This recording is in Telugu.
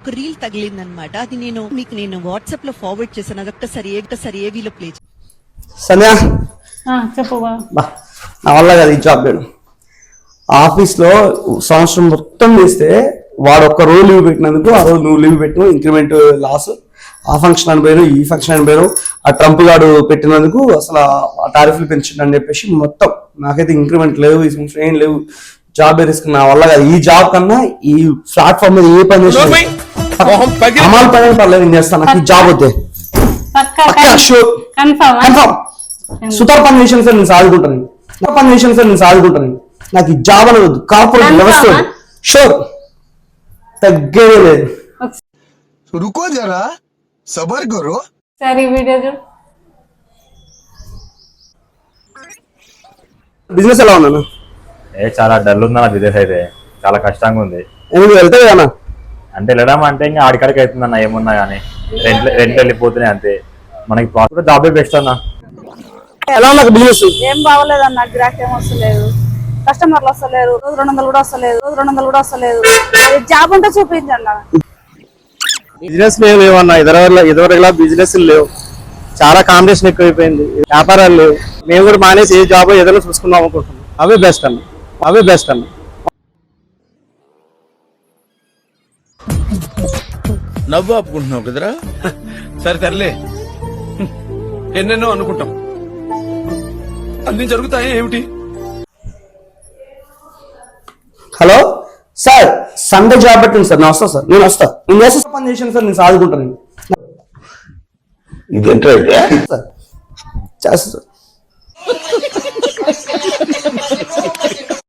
ఒక రీల్ తగిలిందనమాట. అది నేను వాట్సాప్ లో ఫార్వర్డ్ చేశాను. అది ఒక్కసారి ఏవీలో ప్లే. సంధ్య చెప్పు నా వల్ల కదా ఈ జాబ్ నేను ఆఫీస్ లో సంవత్సరం మొత్తం చేస్తే వాడు ఒక్క రోజు లీవ్ పెట్టినందుకు ఆ రోజు నువ్వు లీవ్ పెట్టిన ఇంక్రిమెంట్ లాస్. ఆ ఫంక్షన్ అని పోయాను, ఈ ఫంక్షన్ అని పోయాను, ఆ ట్రంప్ గార్డు పెట్టినందుకు అసలు ఆ టారిఫ్లు పెంచిండు అని చెప్పేసి మొత్తం నాకైతే ఇంక్రిమెంట్ లేవు, ఈ సంవత్సరం ఏం లేవు. జాబ్ రిస్క్ నా వల్ల కాదు. ఈ జాబ్ కన్నా ఈ ప్లాట్ఫామ్ మీద ఏ పని చేసిన అమలు పని పర్లేదు నేను చేస్తాను. నాకు ఈ జాబ్ వద్దే సుతార్ పని విషయం సార్ నేను సాదుకుంటాను. నాకు ఈ జాబ్ అనేది వద్దు. కార్పొరేట్ వ్యవస్థ షూర్ తగ్గేదే లేదు. रुको जरा सबर करो. సరే వీడియో చూడు. బిజినెస్ ఎలా ఉందన్న? చాలా డల్ ఉందన్న. బిజినెస్ అయితే చాలా కష్టంగా ఉంది. ఎందుకు వెళ్తావు కదా అంటే వెళ్ళడం అంటే ఇంకా ఆడికాడికి అవుతుందన్న. ఏమున్నా కానీ రెంట్ వెళ్ళిపోతున్నాయి అంతే. మనకి ప్రాఫిట్ జాబే బెస్ట్ అన్న. ఎలా ఉన్నా బిజినెస్? ఏం బాగోలేదన్న. గిరాకీ ఏం వస్తలేదు, కస్టమర్లు వస్తలేరు, 200 కూడా వస్తలేదు. జాబ్ ఉంటే చూపించండి. బిజినెస్ లేవన్నా. ఇదివరకులా బిజినెస్ లేవు. చాలా కాంపిటీషన్ ఎక్కువైపోయింది. వ్యాపారాలు లేవు. మేము కూడా మానేసి ఏ జాబ్ ఏదైనా చూసుకుందాం అనుకుంటున్నాం. అవే బెస్ట్ అన్న. నవ్వు ఆపుకుంటున్నావు కదరా. సరే తరలే, ఎన్నెన్నో అనుకుంటాం, అన్ని జరుగుతాయి ఏమిటి. హలో సార్, సండే జాబ్ పెట్టండి సార్. నేను వస్తాను సార్. నేను చేస్తా పని చేసాను సార్. నేను సాదుకుంటాను. ఇదేంటో సార్ చేస్తా సార్.